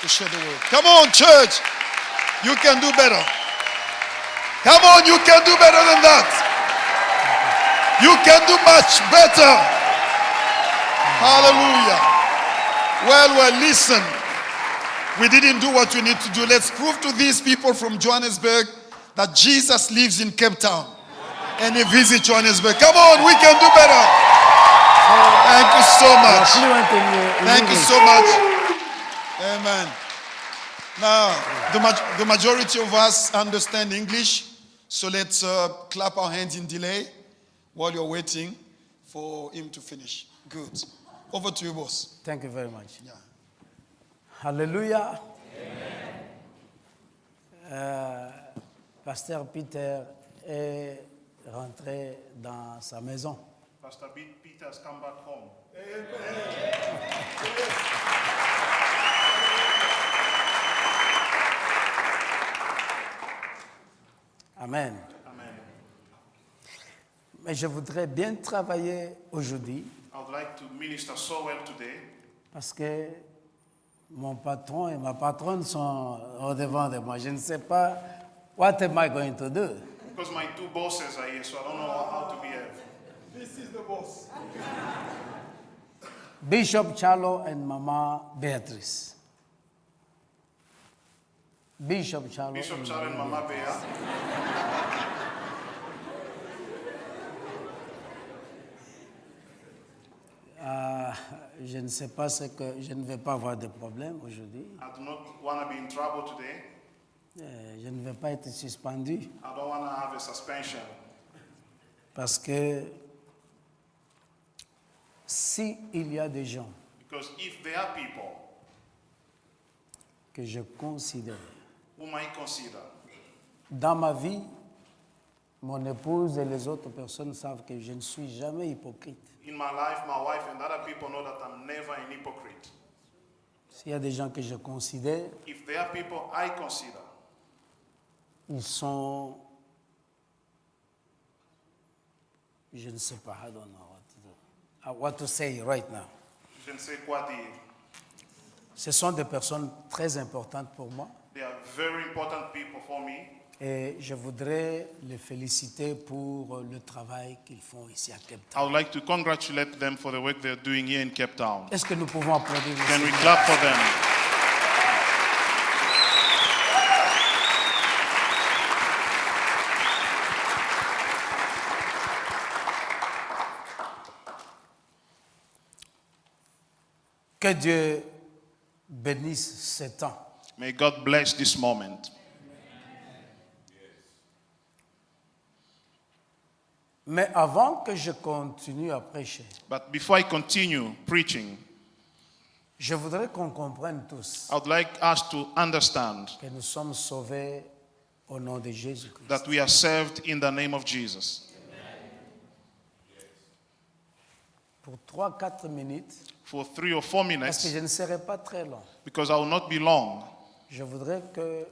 to share the word. Come on, church. You can do better. Come on, you can do better than that. You can do much better. Hallelujah. Well, listen. We didn't do what we need to do. Let's prove to these people from Johannesburg that Jesus lives in Cape Town. And he visits Johannesburg. Come on, we can do better. Thank you so much. Thank you so much. Amen. Now, the majority of us understand English, so let's clap our hands in delay while you're waiting for him to finish. Good. Over to you, boss. Thank you very much. Yeah. Alléluia. Pasteur Peter est rentré dans sa maison. Pastor Peter has come back home. Amen. Amen. Mais je voudrais bien travailler aujourd'hui I would like to minister so well today parce que mon patron et ma patronne sont au devant de moi. Je ne sais pas what am I going to do. because my two bosses are here, so I don't know how to behave. This is the boss. Bishop Charlo and Mama Beatrice. Bishop Charlo. Bishop Charles and Mama Bea. Je ne sais pas ce que je ne vais pas avoir de problème aujourd'hui. I do not want to be in trouble today. Je ne vais pas être suspendu I don't want to have a suspension. parce que si il y a des gens Because if there are people que je considère whom I consider dans ma vie, mon épouse et les autres personnes savent que je ne suis jamais hypocrite. in my life, my wife and other people know that I'm never an hypocrite. S'il y a des gens que je considère, If there are people I consider, ils sont, je ne sais pas, I don't know what to say right now. je ne sais quoi dire. Ce sont des personnes très importantes pour moi They are very important people for me. et je voudrais les féliciter pour le travail qu'ils font ici à Cape I Town. would like to congratulate them for the work they're doing here in Cape Town. Est-ce que nous pouvons applaudir le Can we Seigneur? clap for them? Que Dieu bénisse ce temps. May God bless this moment. Mais avant que je continue à prêcher, But before I continue preaching, je voudrais qu'on comprenne tous I would like us to understand que nous sommes sauvés au nom de Jésus-Christ. that we are saved in the name of Jesus. Pour 3-4 minutes, For 3 or 4 parce que minutes, je ne serai pas très long, because I will not be long, je voudrais que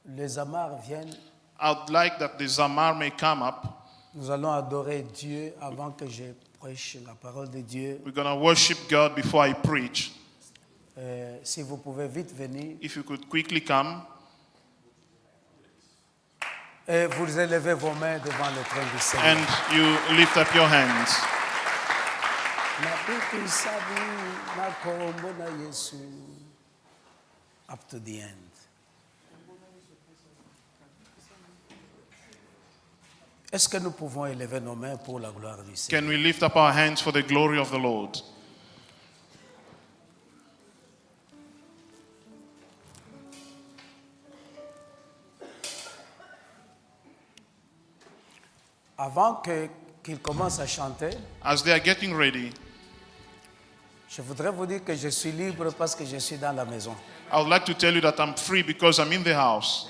les amars viennent. I would like that the Zamar may come up. Nous allons adorer Dieu avant que je prêche la parole de Dieu. We're going to worship God before I preach. Si vous pouvez vite venir. If you could quickly come Et vous élevez vos mains devant le trône du Seigneur. and you lift up your hands. Up to the end. Est-ce que nous pouvons élever nos mains pour la gloire du Seigneur? Can we lift up our hands for the glory of the Lord? Avant qu'ils commencent à chanter, As they are getting ready, je voudrais vous dire que je suis libre parce que je suis dans la maison. I would like to tell you that I'm free because I'm in the house.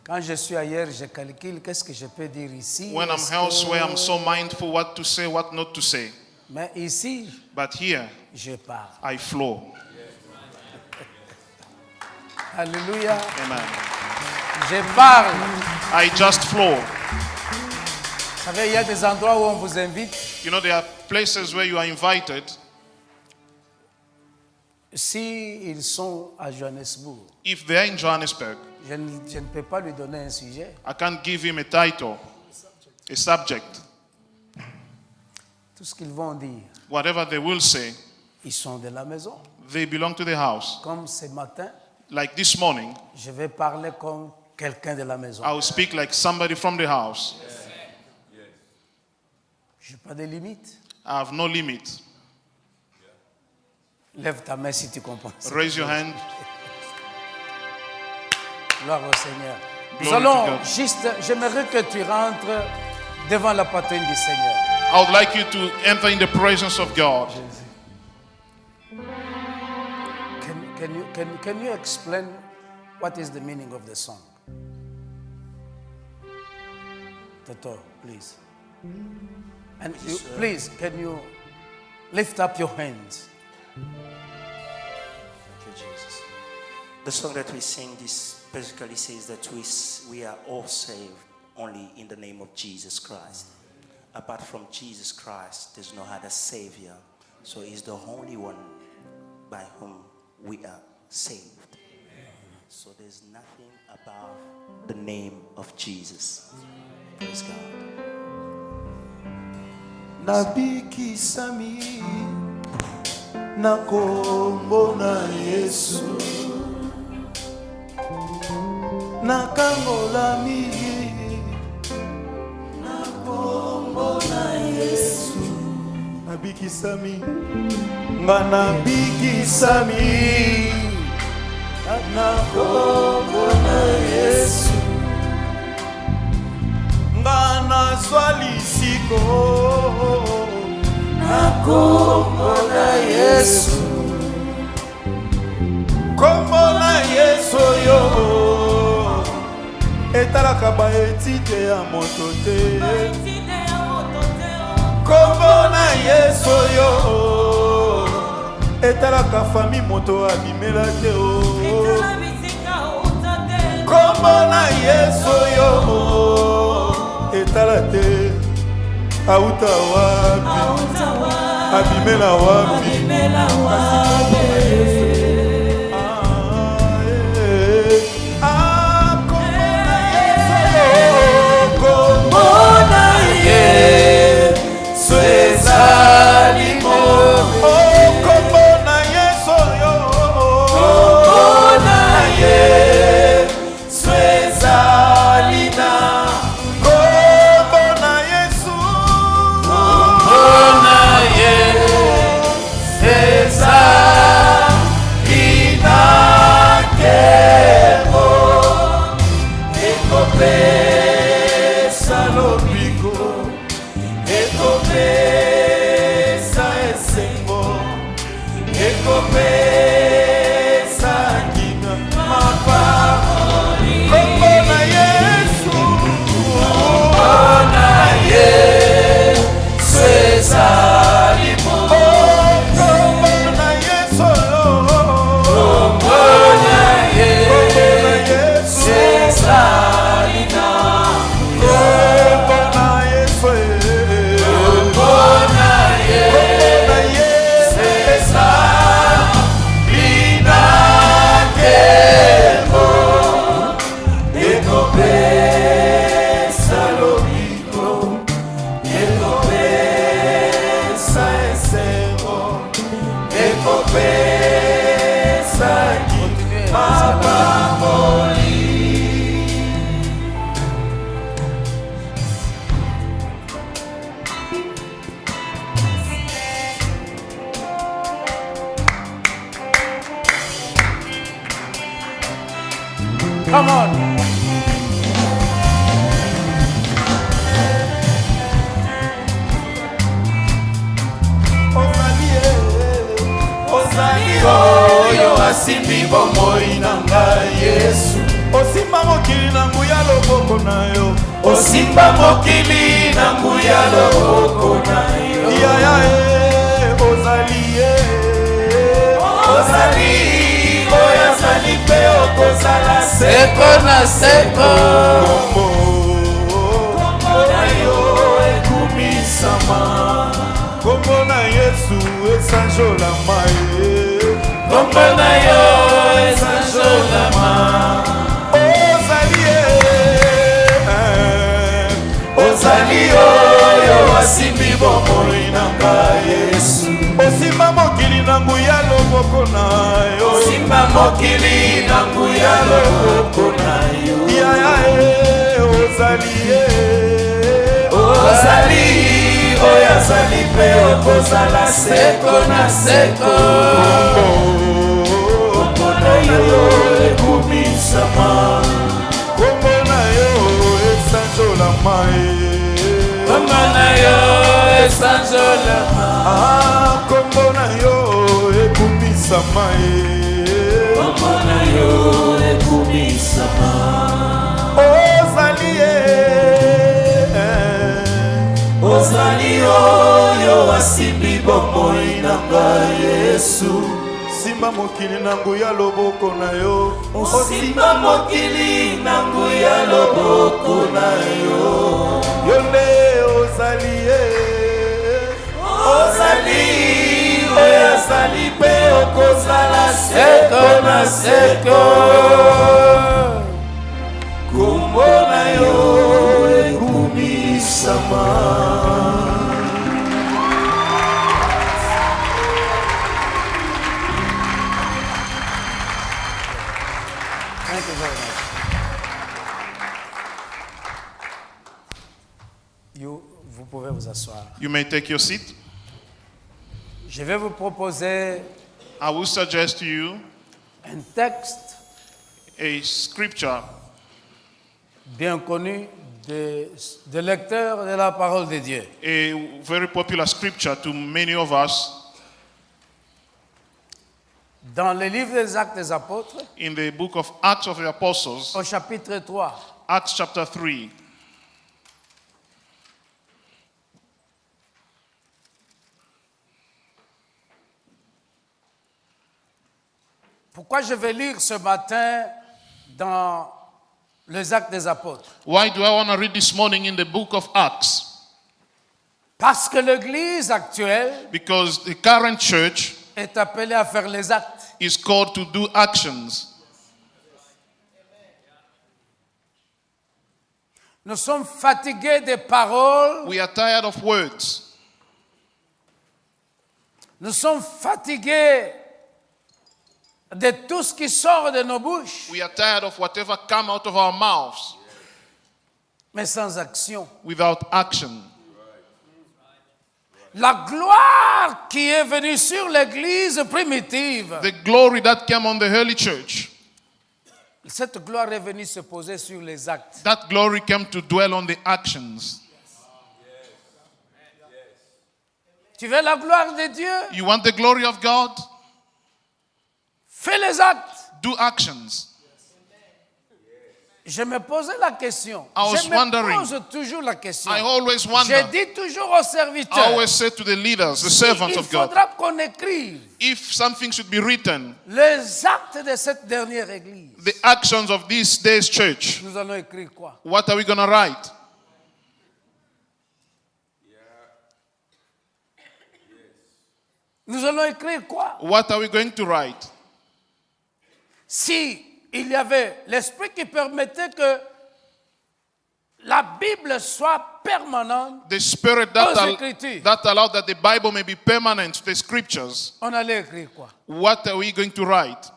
Quand je suis ailleurs, je calcule qu'est-ce que je peux dire ici. When I'm Est-ce elsewhere, I'm que- so mindful what to say, what not to say. Mais ici, But here, je parle. I flow. Alléluia. Amen. Je parle. I just flow. Vous savez, il y a des endroits où on vous invite You know, there are places where you are invited Si ils sont à Johannesburg, If they are in Johannesburg, je ne peux pas lui donner un sujet. I can't give him a title, a subject. Tout ce qu'ils vont dire, Whatever they will say, ils sont de la maison. they belong to the house. Comme ce matin, Like this morning, je vais parler comme quelqu'un de la maison. I will speak like somebody from the house. Je n'ai pas de limite. I have no limit. Lève ta main si tu comprends. Raise your hand. Gloire au Seigneur. Nous Glory to allons God. juste, j'aimerais que tu rentres devant la poitrine du Seigneur. I would like you to enter in the presence of God. Can you explain what is the meaning of the song? Toto, please. And you, please, can you lift up your hands? Thank you, Jesus. The song that we sing, this basically says that we are all saved only in the name of Jesus Christ. Apart from Jesus Christ, there's no other Savior. So He's the only one by whom we are saved. So there's nothing above the name of Jesus. Praise God. Nabikisami na kombo na Yesu nakangola mingi na kombo na Yesu nabikisami nga nabikisami na kombo na Yesu nga nazwa lisiko na kombo na Yesu kombo na Yesu yo etalaka baetite ya moto te kombo na Yesu yo etalaka fami moto abimela te kombo na Yesu yo etala te auta wapi abimela wapi Come on. Ozali oyo asimbi bomoi na ngai Yesu osimba mokili na nguya loboko na yo osimba mokili na nguya loboko na yo yaya ozali oyo azali pe okozala seko na seko kombo na yo ekumisama kombo na Yesu esanjolama ye kombo na yo esanjolama ozali oyo asimbi bomoi na ngai Yesu osimba mokili na nguya loboko na yo osimba mokili na nguya loboko na yo yaya ozali oyo azali mpe okozala seko na seko kombo na yo ekumisama kombo na yo esanjolama kombo na yo esanjolama kombo na yo ekumisama kombo na yo ekumisama ozali oyo asimbi bomoi na ngai Yesu simba mokili na nguya loboko na yo osimba mokili na nguya loboko na yo yo nde ozali oyo azali mpe okozala seko na seko kombo na yo ekumisama. Thank you very much. Vous pouvez vous asseoir. You may take your seat. Je vais vous proposer I will suggest to you un texte a scripture bien connu de lecteurs de la parole de Dieu. a very popular scripture to many of us Dans le livre des Actes des Apôtres, in the book of Acts of the Apostles, au chapitre 3, Acts chapter 3. pourquoi je vais lire ce matin dans les Actes des Apôtres? Why do I want to read this morning in the book of Acts? Parce que l'Église actuelle Because the current church est appelée à faire les actes. is called to do actions. Nous sommes fatigués des paroles, We are tired of words. nous sommes fatigués de tout ce qui sort de nos bouches, We are tired of whatever come out of our mouths mais sans action. without action. La gloire qui est venue sur l'Église primitive, The glory that came on the early church, cette gloire est venue se poser sur les actes. that glory came to dwell on the actions. Tu veux la gloire de Dieu? You want the glory of God? Fais les actes. Do actions. Je me posais la question. I was Je me wondering. pose toujours la question. I always Je wonder. dis toujours aux I serviteurs, always say to the leaders, the servants il of God, faudra qu'on écrive if something should be written, les actes de cette dernière église. the actions of this day's church, Nous allons écrire quoi? what are we going to write? Nous allons écrire quoi? What are we going to write? Si il y avait l'esprit qui permettait que la Bible soit permanente, The spirit Aux Écritures. that allowed that the Bible may be permanent, the scriptures, on allait écrire quoi? what are we going to write?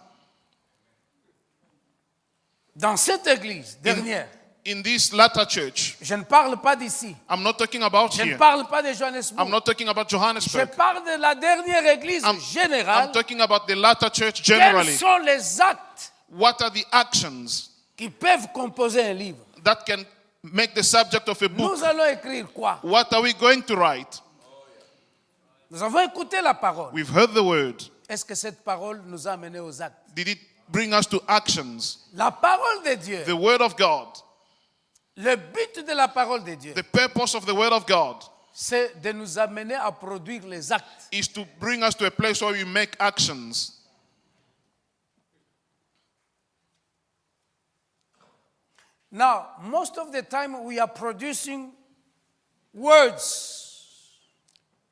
Dans cette église dernière, In this latter church, je ne parle pas d'ici. I'm not talking about Je ne here. parle pas de I'm Johannesburg. not talking about Je Johannesburg. parle de la dernière église I'm générale. talking about the latter church Quels generally. sont les actes What are the actions qui peuvent composer un livre? that can make the subject of a book? Nous allons écrire quoi? What are we going to write? Nous avons écouté la parole. We've heard the word. Est-ce que cette parole nous a amenés aux actes? Did it bring us to actions? La parole de Dieu, The word of God, le but de la parole de Dieu, the purpose of the word of God c'est de nous amener à produire les actes. is to bring us to a place where we make actions. Now, most of the time we are producing words,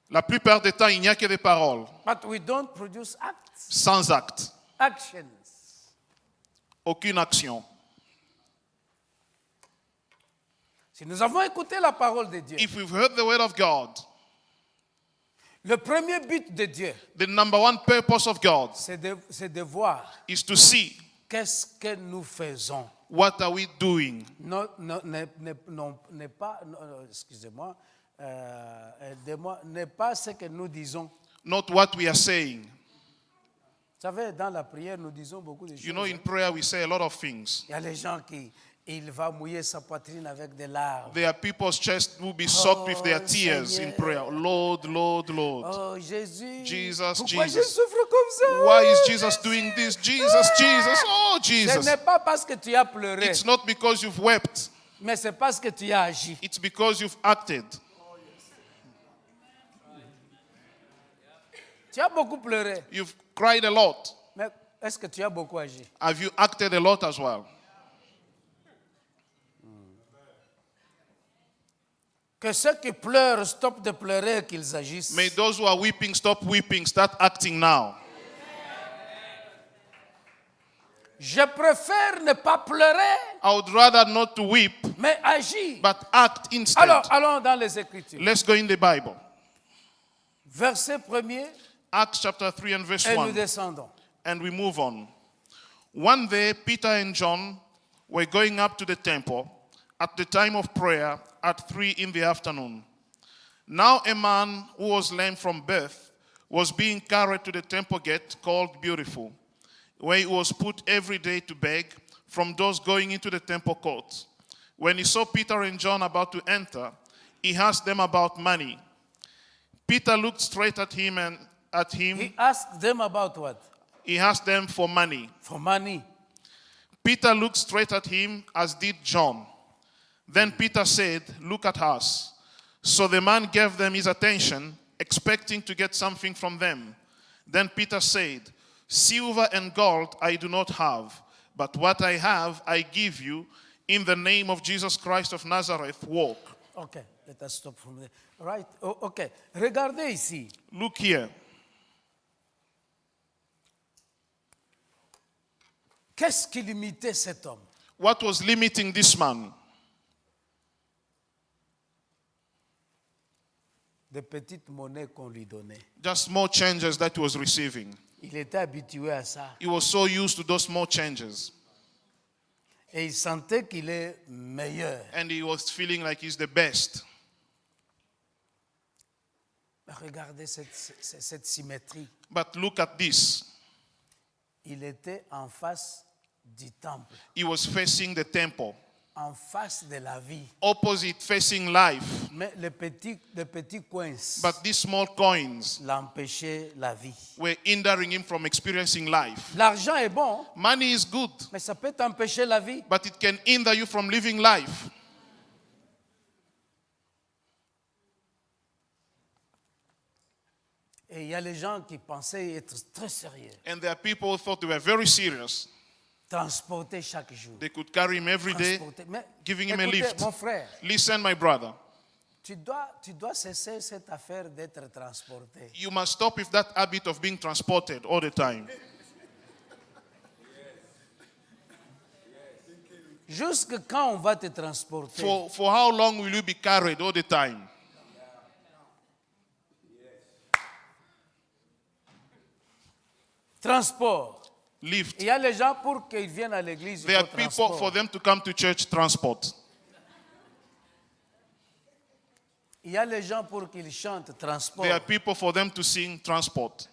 La plupart du temps, il n'y a que des paroles, but we don't produce acts. sans acte. Actions. Aucune action. Si nous avons écouté la parole de Dieu, If we've heard the word of God, le premier but de Dieu, the number one purpose of God c'est de voir is to see qu'est-ce que nous faisons. what are we doing. N'est pas, excusez-moi, aidez-moi, n'est pas ce que nous disons. Not what we are saying. Vous savez, dans la prière, nous disons beaucoup de choses. You know, in prayer we say a lot of things. Il y a les gens qui, il va mouiller sa poitrine avec des larmes. There are people's chest will be soaked with their tears in Seigneur. prayer. Lord, Lord, Lord. Oh Jésus, Jesus, pourquoi je Jesus. souffre comme ça? Why is Jesus doing this? Jesus, Jesus, oh Ce Jesus. n'est pas parce que tu as pleuré, It's not because you've wept. mais c'est parce que tu as agi. It's because you've acted. Tu as beaucoup pleuré, You've cried a lot. mais est-ce que tu as beaucoup agi? Have you acted a lot as well? Que ceux qui pleurent stoppent de pleurer, qu'ils agissent. May those who are weeping stop weeping, start acting now. Je préfère ne pas pleurer, I would rather not to weep, mais agir. but act instead. Alors, allons dans les Écritures. Let's go in the Bible. Verset 1er, Acts chapter 3 and verse et nous 1. descendons. And we move on. One day, Peter and John were going up to the temple at the time of prayer at 3 in the afternoon. Now a man who was lame from birth was being carried to the temple gate called Beautiful, where he was put every day to beg from those going into the temple court. When he saw Peter and John about to enter, he asked them about money. Peter looked straight at him and He asked them about what? he asked them for money. For money. Peter looked straight at him, as did John. Then Peter said, "Look at us." So the man gave them his attention, expecting to get something from them. Then Peter said, "Silver and gold I do not have, but what I have I give you. In the name of Jesus Christ of Nazareth, walk." Ok, let us stop from there. Right, ok. Regardez ici. Look here. Qu'est-ce qui limitait cet homme? What was limiting this man? Des petites monnaies qu'on lui donnait. Just small changes that he was receiving. Il était habitué à ça. He was so used to those small changes. Et il sentait qu'il est meilleur. And he was feeling like he's the best. Regardez cette symétrie. But look at this. Il était en face du temple, He was facing the temple, en face de la vie. opposite facing life. Mais les petits coins But these small coins l'empêchaient la vie. were hindering him from experiencing life. L'argent est bon, Money is good, mais ça peut t'empêcher la vie. but it can hinder you from living life. Et il y a les gens qui pensaient être très sérieux, And there are people who thought they were very serious. transporter chaque jour. They could carry him every day, Transporter. Mais giving him a écoutez, lift. mon frère, Listen, my brother, tu dois cesser cette affaire d'être transporté. you must stop with that habit of being transported all the time. Jusque quand on va te transporter? For how long will you be carried all the time? Transport. Lift. Il y a les gens pour qu'ils viennent à l'église, il There faut are people transport. for them to come to church, transport. Il y a les gens pour qu'ils chantent, transport. There are people for them to sing, transport.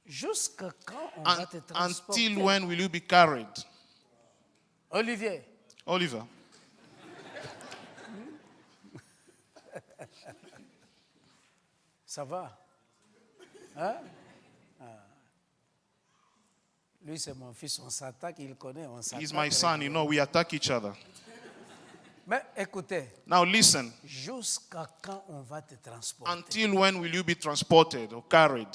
Jusque quand on va te transporter? Until when will you be carried? Olivier, Oliver, ça va? Hein? Ah. Lui, c'est mon fils, on s'attaque, il connaît, on s'attaque. he's my son. You know, we attack each other. Mais écoutez, Now listen. jusqu'à quand on va te transporter? Until when will you be transported or carried?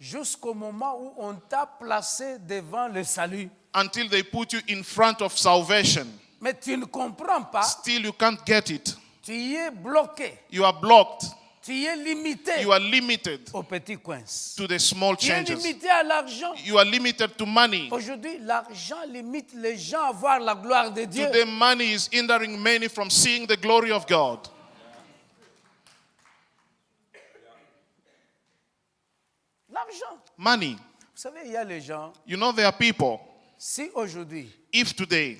Jusqu'au moment où on t'a placé devant le salut. Until they put you in front of salvation. Mais tu ne comprends pas, Still you can't get it. tu y es bloqué. You are blocked. Tu Tu es limité You are limited aux petits coins. to the small Tu es changes. limité à l'argent. You are limited to money. Aujourd'hui, l'argent limite les gens à voir la gloire de Dieu. Today, money is hindering many from seeing the glory of God. L'argent. Money. Vous savez, il y a les gens, You know, there are people, si aujourd'hui, if today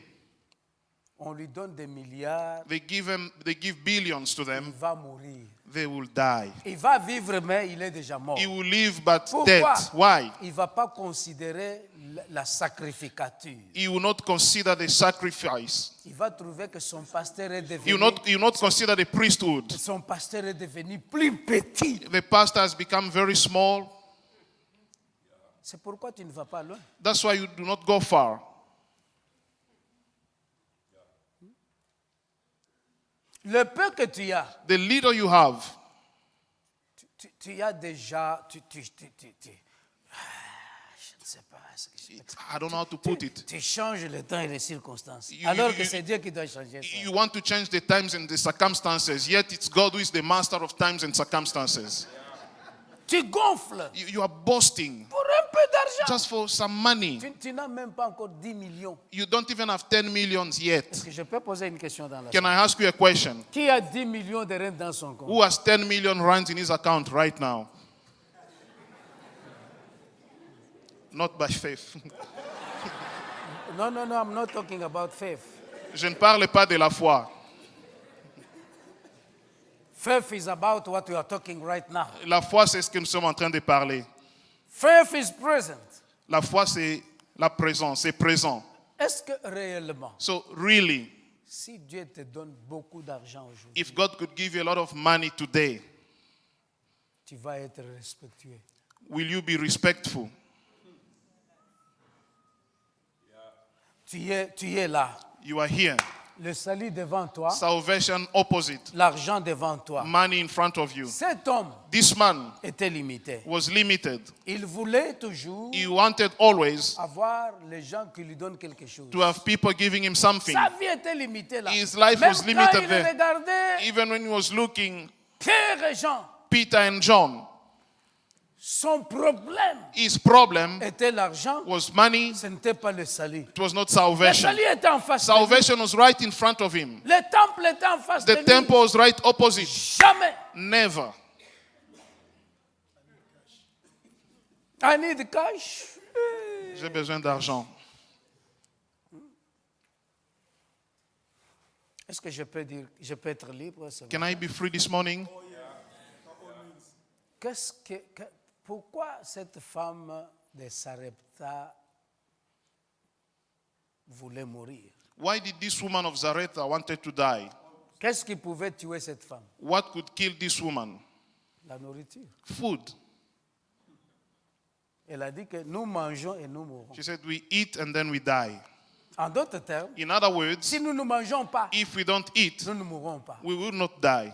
on lui donne des milliards, they give billions to il them, va mourir. they will die. Il va vivre, mais il est déjà mort. He will live but Pourquoi? dead. Why? Il ne va pas considérer la sacrificature. He will not consider the sacrifice. Il va trouver que son pasteur est He devenu, will not consider the priesthood. son pasteur est devenu plus petit. The pastor has become very small. C'est pourquoi tu ne vas pas loin. That's why you do not go far. Le peu que tu as, The little you have, tu as déjà, je ne sais pas ce que je I don't know how to put it. Tu changes le temps et les circonstances. You- Alors you- que you- c'est Dieu qui doit changer ça. You want to change the times and the circumstances, yet it's God who is the master of times and circumstances. Tu gonfles You are boasting pour un peu d'argent. just for some money. Tu n'as même pas encore 10 millions. You don't even have 10 millions Est-ce yet. que je peux poser une question dans la Can salle? I ask you a question? Qui a 10 millions de rentes dans son compte? Who has 10 million rands in his account right now? Not by faith. No, I'm not talking about faith. Je ne parle pas de la foi. Faith is about what we are talking right now. La foi, c'est ce que nous sommes en train de parler. Faith is present. La foi, c'est la présence, c'est présent. Est-ce que réellement, So really, si Dieu te donne beaucoup d'argent aujourd'hui, if God could give you a lot of money today, tu vas être respectueux? will you be respectful? Tu es là. You are here. Le salut devant toi, Salvation opposite. l'argent devant toi. Money in front of you. Cet homme This man était limité. was limited. Il voulait toujours He wanted always avoir les gens qui lui donnent quelque chose. to have people giving him something. Sa vie était limitée là. His life Même was quand limited il there. regardait Even when he was looking, Pierre et Jean, Peter and John, son problème his problem était l'argent, was money. ce n'était pas le salut. It was not Le salvation. salut était en face de lui. Salvation was right in front of him. Le temple était en face de The lui. temple was right opposite. Jamais. Never. I need cash. J'ai besoin d'argent. Est-ce que je peux être libre? ce Can matin? I be free this morning? Pourquoi cette femme de Sarepta voulait mourir? Why did this woman of Zarephath wanted to die? Qu'est-ce qui pouvait tuer cette femme? What could kill this woman? La nourriture. Food. Elle a dit que nous mangeons et nous mourrons. She said, we eat and then we die. En d'autres termes, In other words, si nous ne mangeons pas, if we don't eat, nous ne mourrons pas. we will not die.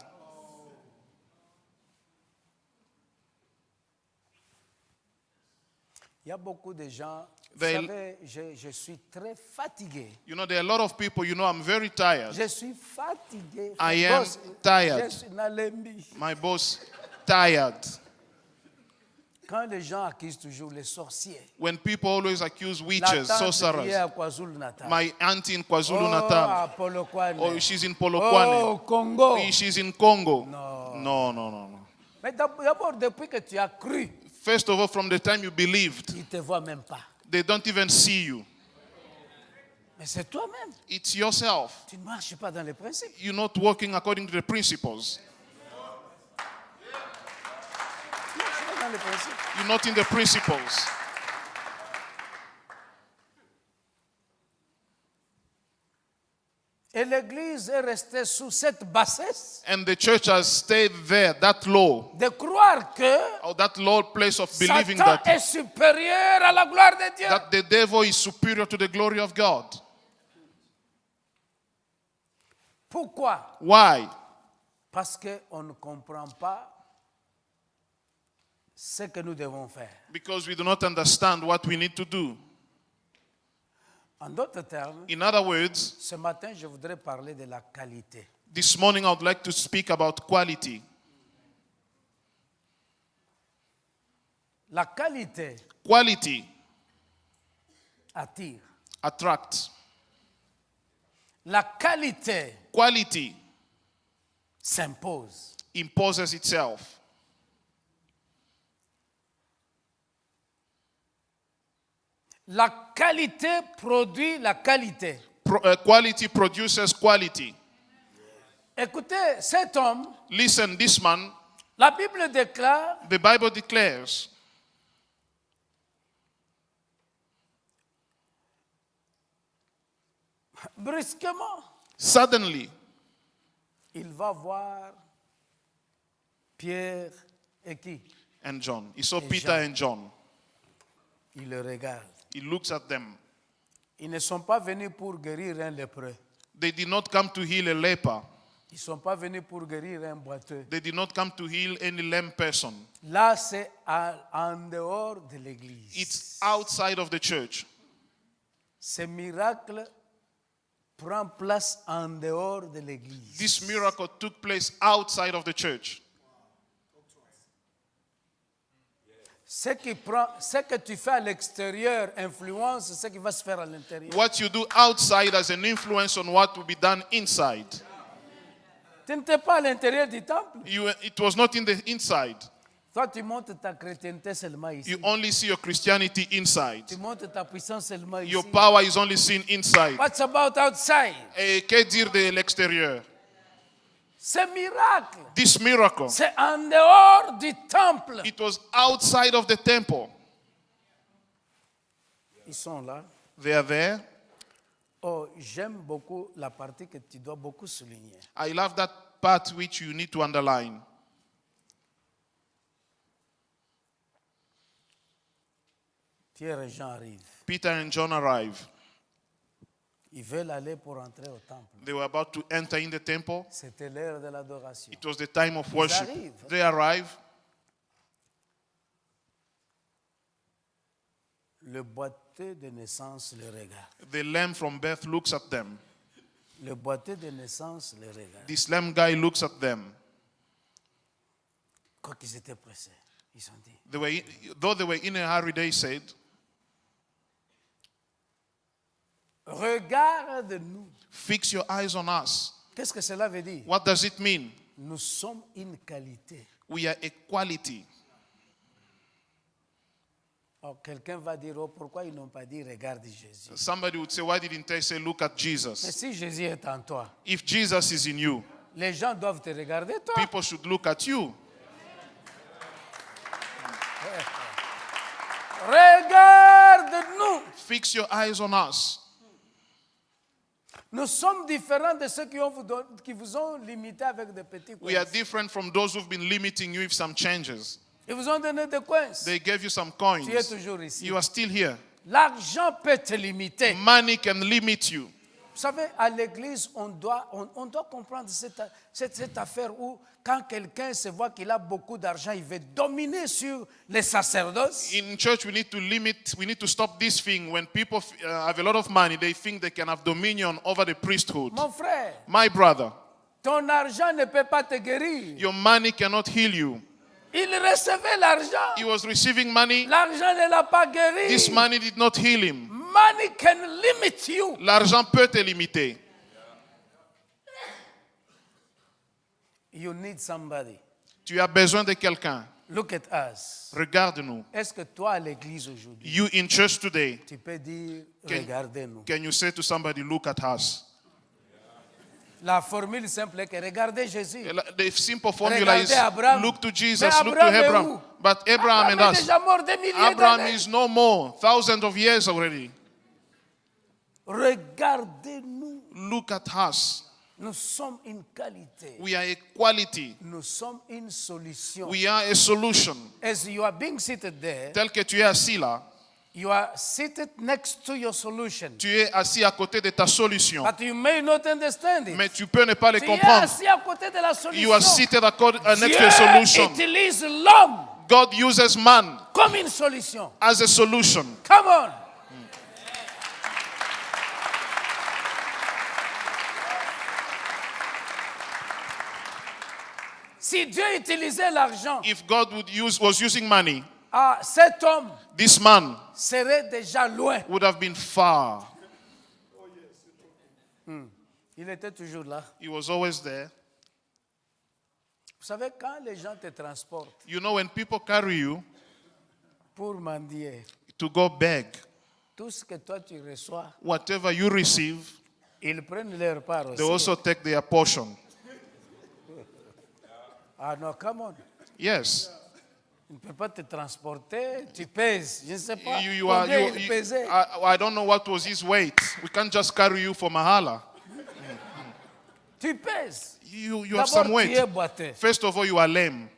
Il y a beaucoup de gens, vous They- savez, je suis très fatigué. You know, there are a lot of people, I'm very tired. Je suis fatigué. I am tired. Je suis nalembi. My boss, tired. Quand les gens accusent toujours les sorciers, When people always accuse la witches, tante qui est sorcerers, à KwaZulu-Natal. my auntie in KwaZulu Oh, Natal, à Polokwane. or she's in Oh, Polokwane, Congo. she's in Congo. No. No. Mais d'abord, depuis que tu as cru, First of all, from the time you believed, ils ne te voient même pas. they don't even see you. Mais c'est toi-même. It's yourself. Tu ne marches pas dans les principes. You're not working according to the principles. Tu ne marches pas dans les principes. You're not in the principles. Et l'Église est restée sous cette bassesse And the church has stayed there, that low, de croire que or that low place of believing Satan that, est supérieur à la gloire de Dieu. that the devil is superior to the glory of God. Pourquoi? Why? Parce qu'on ne comprend pas ce que nous devons faire. Because we do not understand what we need to do. En d'autres termes, In other words, ce matin, je voudrais parler de la qualité. this morning I would like to speak about quality. La qualité Quality attire. attracts. La qualité Quality s'impose. imposes itself. La qualité produit la qualité. Quality produces quality. Écoutez, cet homme, Listen, this man, la Bible déclare, the Bible declares, brusquement, suddenly il va voir Pierre et qui? and John. He saw Et Peter Jean. and John. Il le regarde. He looks at them. Ils ne sont pas venus pour guérir un lépreux. They did not come to heal a leper. Ils ne sont pas venus pour guérir un boiteux. They did not come to heal any lame person. Là, c'est en dehors de l'église. It's outside of the church. Ce miracle prend place en dehors de l'église. This miracle took place outside of the church. Ce que tu fais à l'extérieur influence ce qui va se faire à l'intérieur. What you do outside has an influence on what will be done inside. Tu n'étais pas à l'intérieur du temple. It was not in the inside. Toi, tu montes ta chrétienté seulement ici. You only see your Christianity inside. Tu montes ta puissance seulement ici. Your power is only seen inside. What's about outside? Et que dire de l'extérieur? Ce miracle, This miracle, c'est en dehors du temple. it was outside of the temple. Ils sont là. They are there. Oh, j'aime beaucoup la partie que tu dois beaucoup souligner. I love that part which you need to underline. Pierre et Jean arrivent. Peter and John arrive. Ils veulent aller pour entrer au temple. They were about to enter in the temple. C'était l'heure de l'adoration. It was the time of worship. arrivent. They arrive. Le boiteux de naissance le regarde. The lamb from birth looks at them. Le boiteux de naissance le regarde. This lame guy looks at them. Quand ils étaient pressés, ils ont dit, Though they were in a hurry, they said, regarde-nous. fix your eyes on us. Qu'est-ce que cela veut dire? What does it mean? Nous sommes une qualité. We are a quality. Oh, quelqu'un va dire, oh, pourquoi ils n'ont pas dit, regarde Jésus? Somebody would say, why didn't they say, look at Mais Jesus? si Jésus est en toi, If Jesus is in you, les gens doivent te regarder, toi. people should look at you. Regarde-nous. Fix your eyes on us. Nous sommes différents de ceux qui vous ont limité avec des petits We are coins. different from those who've been limiting you with some changes. Ils vous ont donné des coins. They gave you some Tu es coins. toujours ici. You are still here. L'argent peut te limiter. Money can limit you. Vous savez, à l'église, on doit comprendre cette affaire où, quand quelqu'un se voit qu'il a beaucoup d'argent, il veut dominer sur les sacerdoces. In church, we need to stop this thing. When people have a lot of money, they think they can have dominion over the priesthood. Mon frère, My brother, ton argent ne peut pas te guérir. your money cannot heal you. Il recevait l'argent. He was receiving money. L'argent ne l'a pas guéri. This money did not heal him. Money can limit you. L'argent peut te limiter. You need somebody. Tu as besoin de quelqu'un. Look at us. Regarde-nous. Est-ce que toi, à l'église aujourd'hui, You in church today, tu peux dire, regardez-nous? can you say to somebody, look at us? La formule simple est que regardez Jésus. The simple formula is, Regardez Abraham. look to Jesus, Mais look to Abraham est Abraham. où? But Abraham and Abraham est us, déjà mort des milliers Abraham d'années. is no more, thousands of years already. Regardez-nous. Look at us. Nous sommes une qualité. We are a quality. Nous sommes une solution. We are a solution. As you are being seated there, Tel que tu es assis là, you are seated next to your solution. tu es assis à côté de ta solution. But you may not understand it. Mais tu peux ne pas le Tu es comprendre. assis à côté de la solution. You are seated next to the Dieu solution. utilise l'homme God uses man comme une solution. as a solution. Come on. Si Dieu utilisait l'argent If God was using money Ah, cet homme this man serait déjà loin. would have been far. Il était toujours là. He was always there. Vous savez, quand les gens te transportent You know, when people carry you pour mendier, to go beg, tout ce que toi tu reçois, whatever you receive, ils prennent leur part aussi. they also take their portion. Ah non, come on. Yes. Il ne peut pas te transporter, tu pèses. Je ne sais pas You combien il pesait. I don't know what was his weight. We can't just carry you for Mahala. Tu pèses. You have D'abord, some tu weight. es boiteux. First of all, you are lame.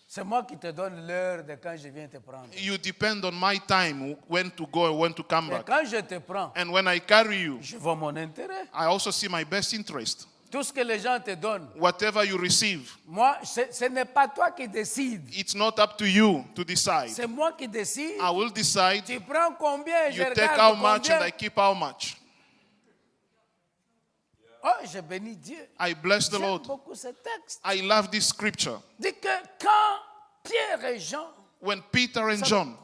C'est moi qui te donne l'heure de quand je viens te prendre. You depend on my time when to go and when to come Et back. quand je te prends, And when I carry you, je vois mon intérêt. I also see my best interest. Tout ce que les gens te donnent, Whatever you receive, moi, ce n'est pas toi qui décides. it's not up to you to decide. C'est moi qui décide. I will decide. Tu prends combien, je You take regarde how much and combien. I keep how much. Oh, je bénis Dieu. I bless the J'aime Lord. beaucoup ce texte. I love this scripture. Dit que quand Pierre et Jean, When Peter and John,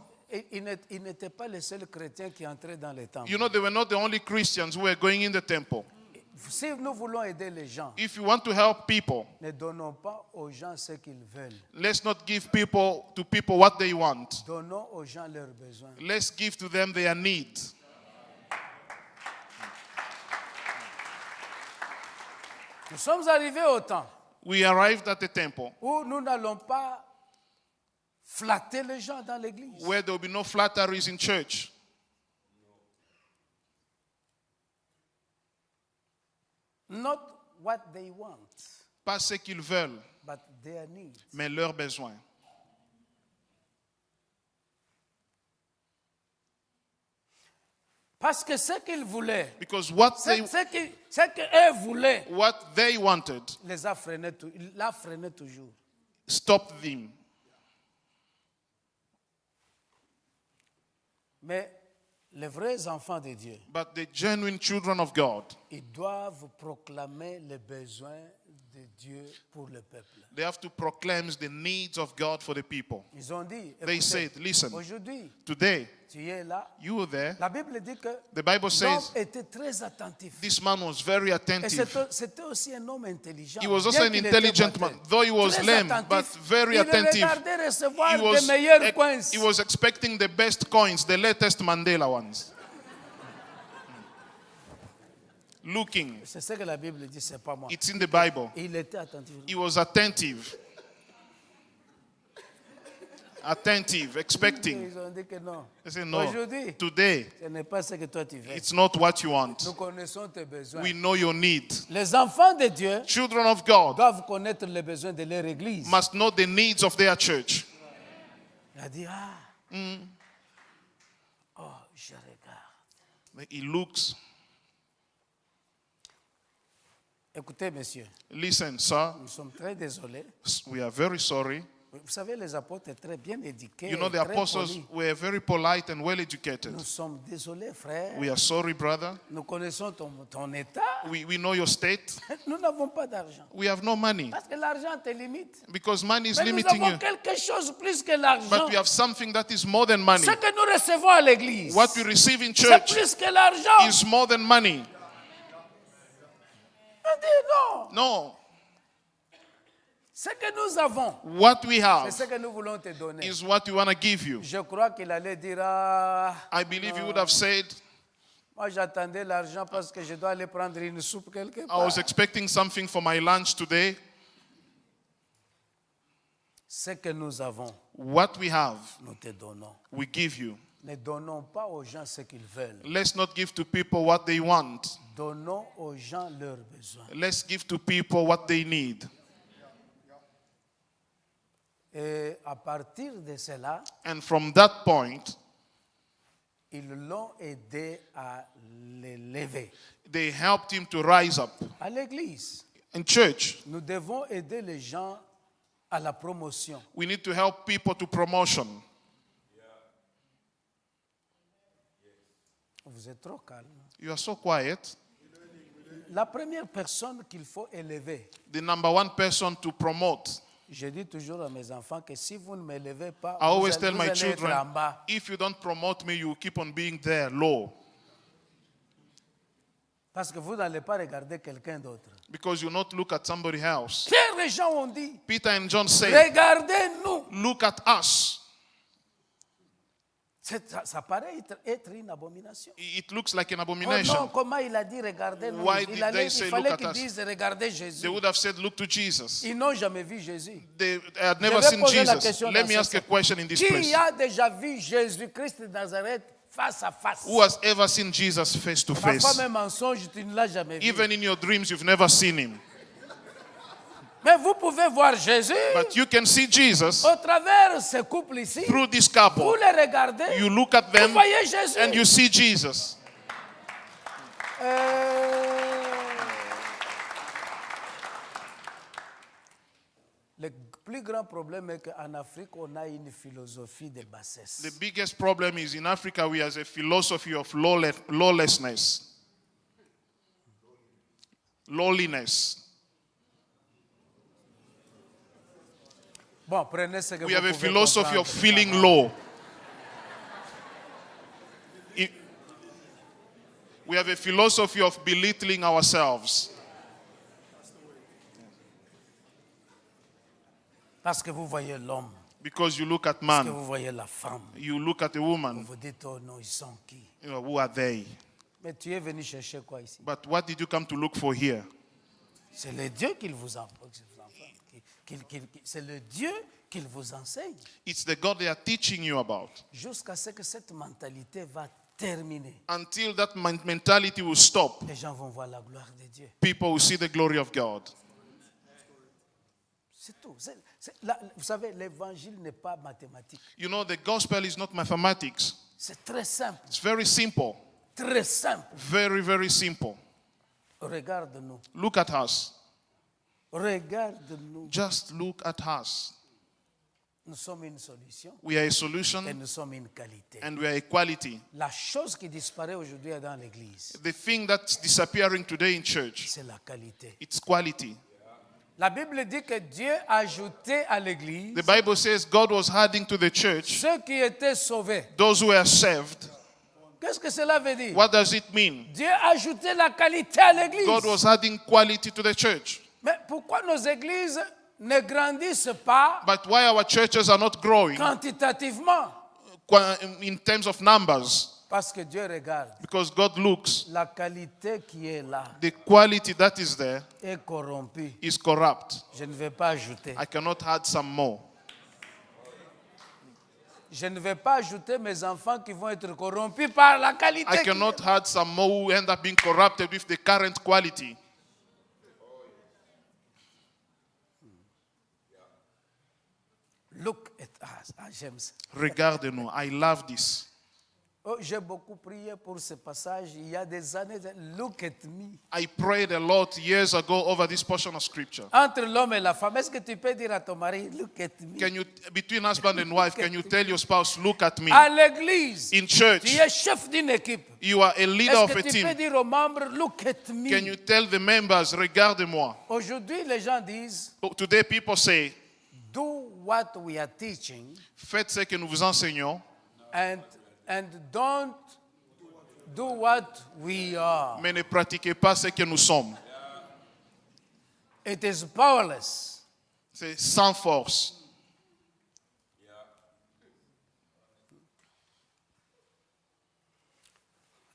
ils n'étaient pas les seuls chrétiens qui entraient dans les temples. you know, they were not the only Christians who were going in the temple. Si nous voulons aider les gens, If you want to help people, ne donnons pas aux gens ce qu'ils veulent. let's not give to people what they want. Donnons aux gens leurs besoins. Let's give to them their needs. Nous sommes arrivés au temps We arrived at the temple où nous n'allons pas flatter les gens dans l'église. where there will be no flatteries in church. Not what they want, Pas ce qu'ils veulent, but their needs. mais leurs besoins. Parce que ce qu'ils voulaient, Because what ce qu'eux voulaient, they wanted les a freinés, il l'a freiné toujours. stopped them. Mais les vrais enfants de Dieu, But the genuine children of God, ils doivent proclamer les besoins de Dieu pour le peuple. they have to proclaim the needs of God for the people. Ils ont dit, They écoutez, said, listen, aujourd'hui, today, tu es là. you were there. La Bible dit que The Bible l'homme says était très attentif. this man was very Et attentive. c'était aussi un homme intelligent. He was also Bien an qu'il était intelligent boiteux. man, though he was Très lame, attentif. but very Il attentive. regardait recevoir He was, des meilleurs coins. he was expecting the best coins, the latest Mandela ones. Looking, C'est ce que la Bible dit, c'est pas moi. it's in the Bible. Il était attentif. He was attentive. Attentive, expecting. Ils ont dit que non. They said, no, Aujourd'hui, today, ce n'est pas ce que toi tu veux. it's not what you want. Nous connaissons tes besoins. We know your need. Les enfants de Dieu Children of God doivent connaître les besoins de leur église. must know the needs of their church. Il a dit, oh, je regarde. He looks, Écoutez, messieurs, listen, sir, nous sommes très désolés. we are very sorry. Vous savez, les apôtres étaient très bien éduqués. You know, the très apostles polis. were very polite and well educated. Nous sommes désolés, frère. We are sorry, brother. Nous connaissons ton état. We know your state. Nous n'avons pas d'argent. We have no money Parce que l'argent te limite. because money is Mais nous limiting avons you. quelque chose plus que l'argent. But we have something that is more than money. Ce que nous recevons à l'église, What we receive in c'est church plus que l'argent. is more than money. On dit non. No. Ce que nous avons, What we c'est have ce que nous voulons te donner. is what we want to give you. Je crois qu'il allait dire, ah, I believe you would have said, moi j'attendais l'argent parce que je dois aller prendre une soupe quelque I part. was expecting something for my lunch today. Ce que nous avons, What we have, nous te donnons. we give you. Ne donnons pas aux gens ce qu'ils veulent. Let's not give to people what they want. Donnons aux gens leurs besoins. Let's give to people what they need. Et à partir de cela, And from that point, ils l'ont aidé à l'élever. they helped him to rise up. À l'église, In church, nous devons aider les gens à la promotion. we need to help people to promotion. Vous êtes trop calme. You are so quiet. La première personne qu'il faut élever, The number one person to promote Je dis toujours à mes enfants que si vous ne me levez pas, I always vous tell my allez être children, en bas. if you don't promote me, you will keep on being there, low. Parce que vous n'allez pas regarder quelqu'un d'autre. Because you not look at somebody else. Pierre et Jean ont dit, Peter and John say, regardez-nous. look at us. Ça paraît être une abomination. It looks like an Oh abomination. non, comment il a dit regardez-nous? Why Il, did allait, they say, il fallait look qu'ils at us? disent regardez Jésus. They would have said, look to Jesus. Ils n'ont jamais vu Jésus. They had never Je vais seen poser la Jesus. question Let dans me ce ask a sens. question in this Qui place. a déjà vu Jésus-Christ de Nazareth face à face? Who has ever seen Jesus face to Parfois face? même en songe, tu ne l'as jamais vu. Even in your dreams, you've never seen him. Mais vous pouvez voir Jésus But you can see Jesus au travers ce couple ici. through this Vous couple. les regardez, You look at vous them voyez Jésus. and you see Jesus. Le plus grand problème est qu'en Afrique, on a une philosophie de bassesse. The biggest problem is in Africa, we have a philosophy of lawlessness, lowliness. Bon, prenez ce que We vous have a pouvez philosophy of comprendre. feeling low. We have a philosophy of belittling ourselves. Parce que vous voyez l'homme, Because you look at parce que man, vous voyez la femme. you look at a Vous woman, vous dites, oh non, ils sont qui? you know, who are they? Mais tu es venu chercher quoi ici? But what did you come to look for here? C'est le Dieu qu'il vous envoie. C'est le Dieu qu'il vous enseigne. It's the God they are teaching you about. Jusqu'à ce que cette mentalité va terminer. Until that mentality will stop, Les gens vont voir la gloire de Dieu. people will see the glory of God. C'est tout. Vous savez, l'évangile n'est pas mathématique. You know, the gospel is not mathematics. C'est très simple. It's very simple. Très simple. Very, very simple. Regarde-nous. Look at us. Regarde-nous. Just look at us. Nous sommes une solution We are a et solution nous sommes une qualité. and we are equality. La chose qui disparaît aujourd'hui dans l'église, The thing that's disappearing today in church, c'est la qualité. it's quality. La Bible dit que Dieu a ajouté à l'église The Bible says God was adding to the church ceux qui étaient sauvés. those who were saved. Qu'est-ce que cela veut dire? What does it mean? Dieu a ajouté la qualité à l'église. God was adding quality to the church. Mais pourquoi nos églises ne grandissent pas But why our churches are not growing quantitativement? in terms of numbers? Parce que Dieu regarde. Because God looks, La qualité qui est là the quality that is there est corrompue. is corrupt. Je ne vais pas ajouter. I cannot add some more. Je ne vais pas ajouter mes enfants qui vont être corrompus par la qualité. I qui est cannot là. add some more who end up being corrupted with the current quality. Look at us. Ah, j'aime ça. Regarde-nous. I love this. Oh, j'ai beaucoup prié pour ce passage il y a des années. Look at me. I prayed a lot years ago over this portion of scripture. Entre l'homme et la femme, est-ce que tu peux dire à ton mari, look at me? Can you, between husband and wife, can you tell your spouse, look at me? À l'église, In church, tu es chef d'une équipe. you are a leader Est-ce of que a tu team. peux dire aux membres, look at me? Can you tell the members, regarde-moi? Aujourd'hui, les gens disent, Today people say, do what we are teaching faites ce que nous vous enseignons, and don't do what we are. mais ne pratiquez pas ce que nous sommes. It is powerless. C'est sans force.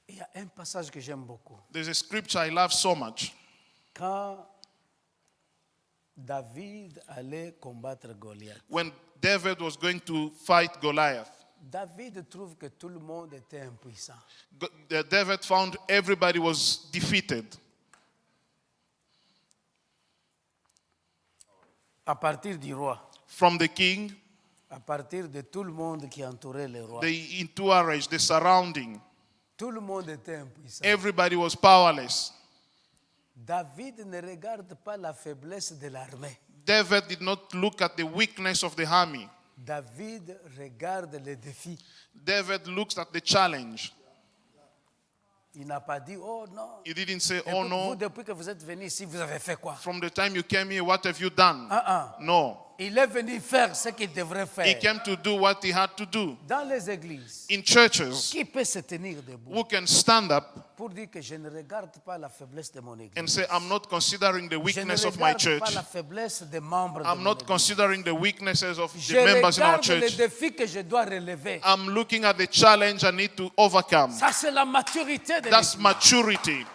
Il y a un passage que j'aime beaucoup. There's a scripture I love so much. Quand David allait combattre Goliath, When David was going to fight Goliath, David trouve que tout le monde était impuissant. David found everybody was defeated. À partir du roi, From the king, à partir de tout le monde qui entourait le roi, the entourage, the surrounding, tout le monde était impuissant. everybody was powerless. David ne regarde pas la faiblesse de l'armée. David did not look at the weakness of the army. David regarde les défis. David looks at the challenge. Il n'a pas dit, oh non. He didn't say, Écoute, oh vous, no, depuis que vous êtes venu ici, vous avez fait quoi? from the time you came here, what have you done? No. Il est venu faire ce qu'il devrait He faire. came to do what he had to do. Dans les églises, In churches, qui peut se tenir debout who can stand up pour dire que je ne regarde pas la faiblesse de mon église? and say, I'm not considering the Je ne weakness of my regarde church. pas la faiblesse des membres de I'm mon not église. considering the weaknesses of Je the members in our regarde les church. défis que je dois relever. I'm looking at the challenge I need to overcome. Ça, c'est la maturité de That's l'église. maturity.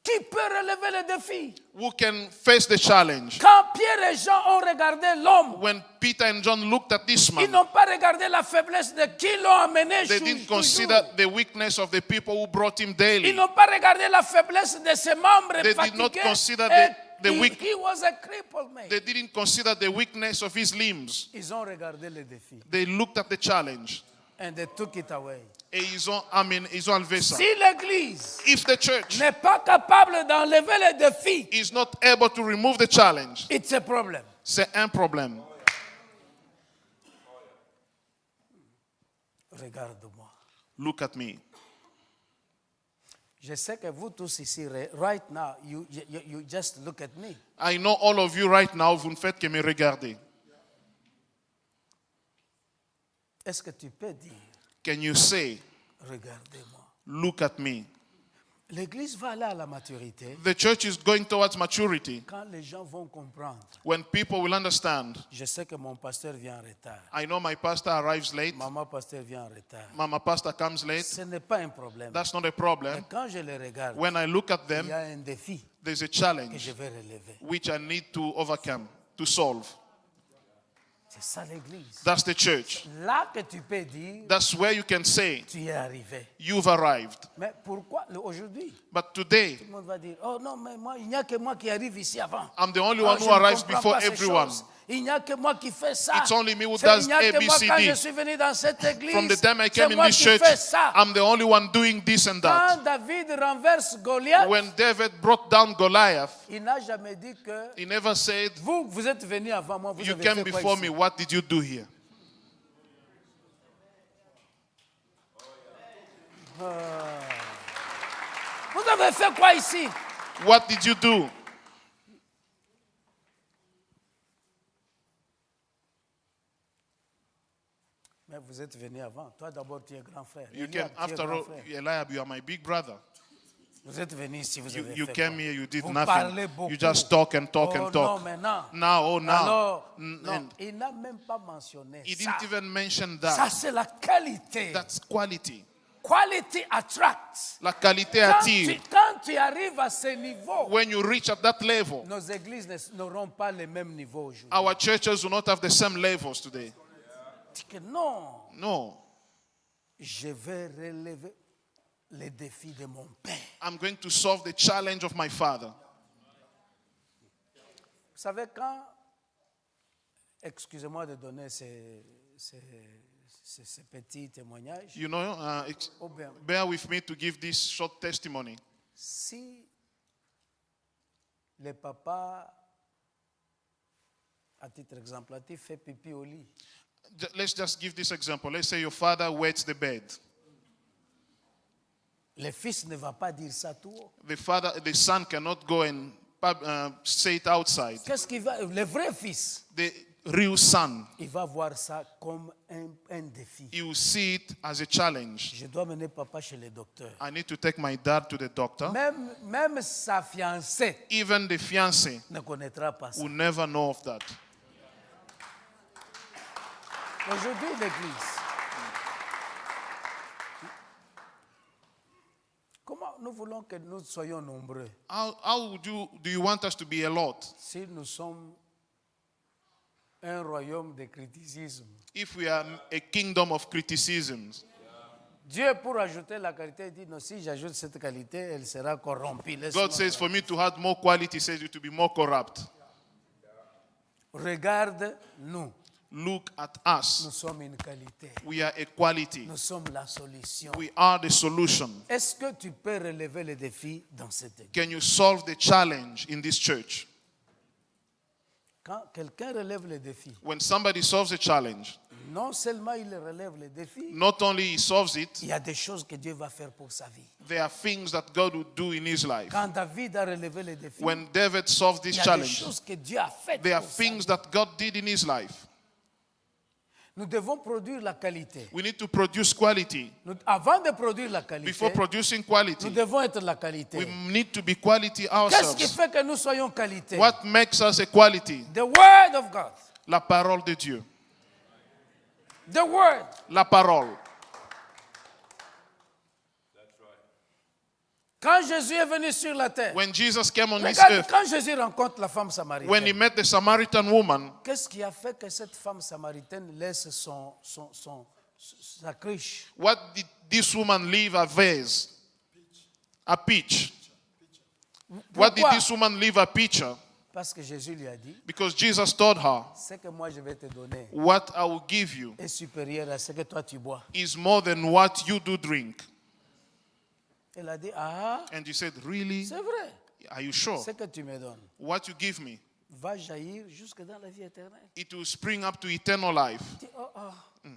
Qui peut relever les défis? Who can face the challenge? Quand Pierre et Jean ont regardé l'homme, When Peter and John looked at this ils man, n'ont pas regardé la faiblesse de qui l'ont amené they jour- didn't toujours. consider the weakness of the people who brought him Ils daily. n'ont pas regardé la faiblesse de ses membres They did fatigués. not consider Et the he- weak- he was a crippled man. They didn't consider the weakness of his limbs. Ils ont regardé les défis. They looked at the challenge. And they took it away. Et ils ont enlevé ça. Si l'église If the church n'est pas capable d'enlever les défis, is not able to remove the challenge, it's a problem. c'est un problème. Regarde-moi. Look at me. Je sais que vous tous ici, right now, you just look at me. I know all of you right now, vous ne faites que me regarder. Est-ce que tu peux dire, Can you say, regardez-moi? look at me? L'église va aller à la maturité The church is going towards maturity quand les gens vont comprendre. when people will understand. Je sais que mon pasteur vient en retard. I know my pastor arrives late, Maman pasteur vient en retard. Mama pastor comes late. Ce n'est pas un problème. That's not a Mais problem. quand je les regarde, When I look at il them, y a un défi there's a que challenge je vais relever. which I need to overcome, to solve. C'est ça l'église. That's the church. Là que tu peux dire, That's where you can say, tu es arrivé. you've arrived. Mais pourquoi aujourd'hui, But today, tout le monde va dire, oh non, mais moi, il n'y a que moi qui arrive ici avant. I'm the only Oh, one je who ne arrives comprends before pas ces everyone. choses. Il n'y a que moi qui fais ça. It's only me who C'est- does il n'y a que moi quand ABCD. je suis venu dans cette église. From the time I c'est came in moi this qui church, fais ça. I'm the only one doing this and that. Quand David renverse Goliath, When David brought down Goliath, il n'a jamais dit que he never said, vous êtes venu avant moi, vous you avez came fait quoi before ici? me, what did you do here? Vous avez fait quoi ici? What did you do? Mais vous êtes venu avant. Toi d'abord, tu es grand frère. You Eliab, came, tu es after grand all, frère. Eliab, you are my big brother. Vous êtes venu ici, vous You, avez you fait came quoi? here, you did Vous nothing. parlez beaucoup. You just talk and talk Oh and non, talk. maintenant. Now, oh now. Alors, Mm, non, and il n'a même pas mentionné he ça. didn't even mention Ça, that. c'est la qualité. That's quality. Quality attracts. La qualité attire. Quand tu arrives à ce niveau, When you reach at that level, nos églises n'auront pas le même niveau aujourd'hui. our churches will not have the same levels today. Dis que non, No. je vais relever les défis de mon père. I'm going to solve the challenge of my father. Vous savez, quand, excusez-moi de donner ces petits témoignages, You know, ou bien, bear with me to give this short testimony. si le papa, à titre exemplatif, fait pipi au lit, Let's just give this example. Let's say your father wets the bed. le fils ne va pas dire ça tout haut. The son cannot go and say it outside. Qu'est-ce qu'il va, le vrai fils, The real son, il va voir ça comme un défi. he will see it as a challenge. Je dois mener papa chez le docteur. I need to take my dad to the doctor. Même sa fiancée Even the fiancé ne connaîtra pas ça. will never know of that. Aujourd'hui, l'église. Comment nous voulons que nous soyons nombreux How do you want us to be a lot si nous sommes un royaume de criticisme? if we are a kingdom of criticisms? Dieu, pour ajouter la qualité, dit non, si j'ajoute cette qualité, elle sera corrompue. God says for me to add more quality, says you to be more corrupt. Regarde-nous. Look at Nous us. sommes une qualité. We are a quality. Nous sommes la solution. We are the solution. Est-ce que tu peux relever les défis dans cette église? Can you solve the challenge in this church? Quand quelqu'un relève le défi, When somebody solves a challenge, non seulement il relève le défi, not only he solves it, il y a des choses que Dieu va faire pour sa vie. there are things that God will do in his life. Quand David a relevé le défi, When David solved this il y a des challenge, choses que Dieu a faites there are pour sa vie. things that God did in his life. Nous devons produire la qualité. We need to produce quality. Avant de produire la qualité, Before producing nous quality, devons être la qualité. we need to be quality Qu'est-ce qui ourselves. fait que nous soyons qualité? What makes us a quality? The word of God. La parole de Dieu. The word. La parole. Quand Jésus est venu sur la terre, When Jesus came on this regarde, earth, quand Jésus rencontre la femme when he samaritaine, met the Samaritan woman, qu'est-ce qui a fait que cette femme samaritaine laisse sa cruche? what did this woman leave a vase? A peach. What did Pourquoi? this woman leave a pitcher? Parce que Jésus lui a dit, Because Jesus told her, ce que moi je vais te donner what I will give you est supérieur à ce que toi tu bois. is more than what you do drink. Elle a dit, ah, And he said, really? c'est vrai, Are you sure? ce que tu me donnes What you give me, va jaillir jusque dans la vie éternelle. it will spring up to eternal life. Elle dit, oh, oh.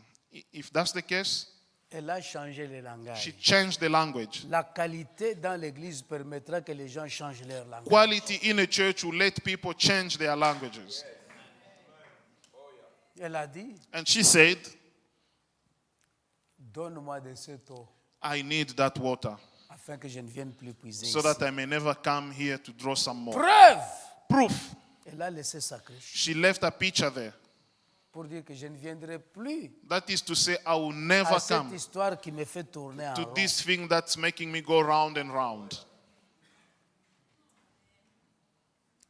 If that's the case, Elle a changé le she langage. changed the language. La qualité dans l'église permettra que les gens changent leur langage. Quality in a church will let people change their languages. Elle a dit, And she said, donne-moi de cette eau I need that water afin que je ne vienne plus puiser so ici. that I may never come here to draw some more. Preuve. Proof. Elle a laissé sa cruche She left a pitcher there. pour dire que je ne viendrai plus That is to say, I will never à cette come histoire qui me fait tourner en to rond. this thing that's making me go round and round.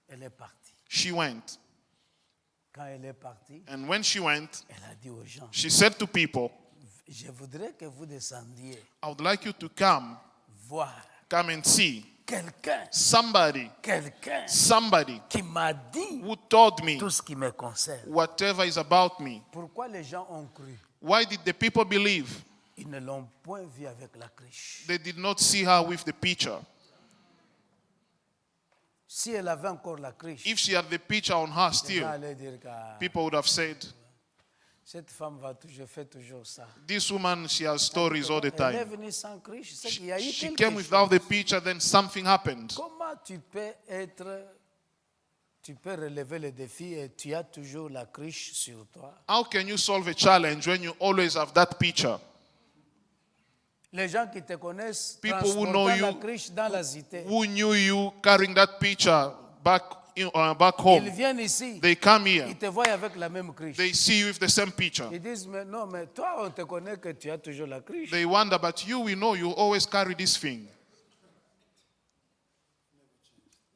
Elle est partie. She went. Quand elle est partie, And when she went, elle a dit aux gens, she said to people, je voudrais que vous descendiez I would like you to come and see quelqu'un somebody qui m'a dit who told me tout ce qui me concerne. whatever is about me. Pourquoi les gens ont cru? Why did the people believe? Ils ne l'ont point vu avec la cruche. They did not see her with the pitcher. Si elle avait encore la cruche, If she had the pitcher on her les gens still, allaient dire que people would have said, cette femme fait toujours ça. this woman, she has stories all the Elle est time. venue sans cruche, c'est qu'il y a eu She quelque came chose. without the pitcher, then something happened. Comment tu peux relever le défi et tu as toujours la cruche sur toi? How can you solve a challenge when you always have that pitcher? Les gens qui te connaissent People who know transportant you, la cruche dans la cité, Who knew you carrying that pitcher back ils home? viennent ici, They come here. ils te voient avec la même cruche. They see you with the same pitcher. Ils disent, mais non, mais toi, on te connaît que tu as toujours la cruche. They wonder, but you, we know you always carry this thing.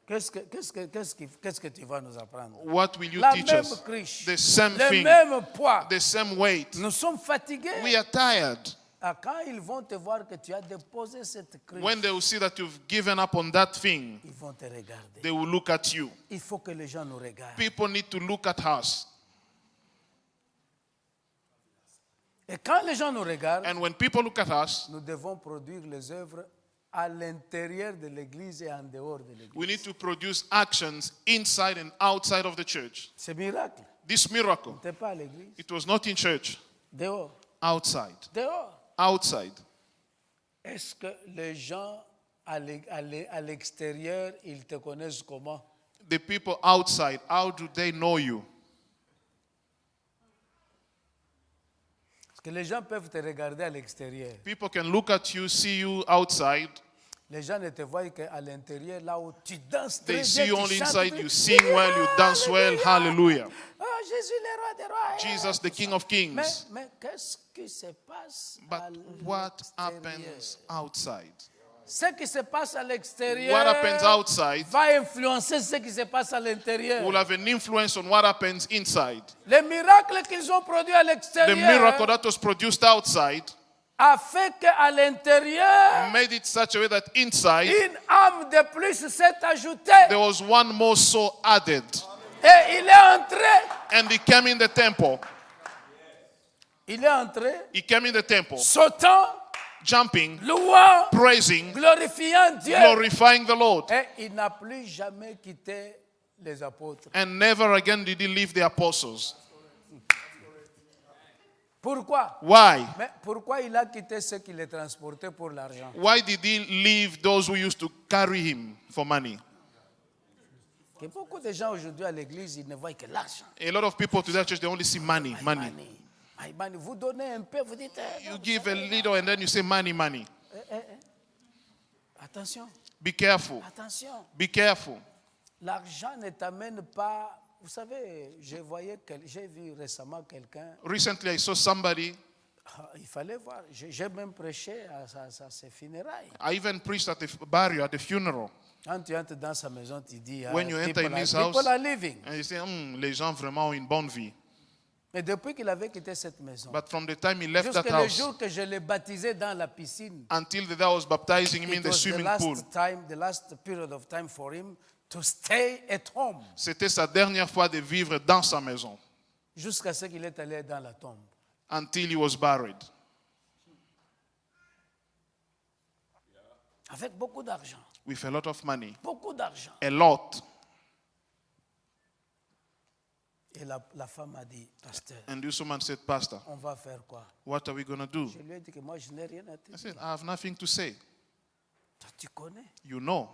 Qu'est-ce que tu vas nous apprendre? What will you La teach même us? cruche, The same le thing, même poids. the same weight. Nous sommes fatigués. We are tired. Ah, quand ils vont te voir que tu as déposé cette cruche, When they will see that you've given up on that thing, ils vont te regarder. they will look at you. Il faut que les gens nous regardent. People need to look at us. Et quand les gens nous regardent, And when people look at us, nous devons produire les œuvres à l'intérieur de l'église et en dehors de l'église. we need to produce actions inside and outside of the church. C'est miracle. This miracle, Tu n'es pas à l'église. it was not in church, Dehors. outside. Dehors. Outside. Est-ce que les gens à l'extérieur, ils te connaissent comment? The people outside, how do they know you? Parce que les gens peuvent te regarder à l'extérieur. People can look at you, see you outside. Les gens ne te voient qu'à l'intérieur, là où tu danses très They bien, see you tu only chantes inside, très- you sing well, you dance well. Hallelujah. Ah, Jésus, le roi des rois. Jesus, the King of Kings. Mais qu'est-ce qui se passe à But what l'extérieur? happens outside? Ce qui se passe à l'extérieur What happens outside va influencer ce qui se passe à l'intérieur. will have an influence on what happens inside. Les miracles qu'ils ont produits à The l'extérieur miracle that was produced outside a fait qu'à l'intérieur, made it such a way that inside une âme de plus s'est ajoutée. there was one more soul added. Et il est entré. And he came in the temple. Il est entré, He came in the temple, sautant, jumping, louant, praising, glorifiant Dieu. glorifying the Lord. Et il n'a plus jamais quitté les apôtres. And never again did he leave the apostles. Pourquoi? Why? Mais pourquoi il a quitté ceux qui les transportaient pour l'argent? Why did he leave those who used to carry him for money? Que beaucoup de gens aujourd'hui à l'église, ils ne voient que l'argent. A lot of people to that church, they only see money, money. Money. Vous donnez un peu, vous dites. You give a little and then you say money, money. Attention, Be careful. attention. Be careful. L'argent ne t'amène pas. Vous savez, j'ai vu récemment quelqu'un. Recently, I saw somebody. Il fallait voir. J'ai même prêché à ses funérailles. I even preached at the burial, at the funeral. Quand tu entres dans sa maison, tu dis. When you enter in his house, people are living. and you say, les gens vraiment ont une bonne vie. Mais depuis qu'il avait quitté cette maison, But from the time he left that jusqu'au house, jour que je l'ai baptisé dans la piscine, until the day I was baptizing him in it the was the swimming last pool, time, the last period of time for him to stay at home, c'était sa dernière fois de vivre dans sa maison, jusqu'à ce qu'il est allé dans la tombe. until he was buried. Avec beaucoup d'argent. With a lot of money. Beaucoup d'argent. A lot. Et la femme a dit, pasteur, And this woman said, Pastor, on va faire quoi? what are we going to do? Je lui ai dit que moi, je n'ai rien à te I dire. said, I have nothing to say. Toi, tu connais. You know.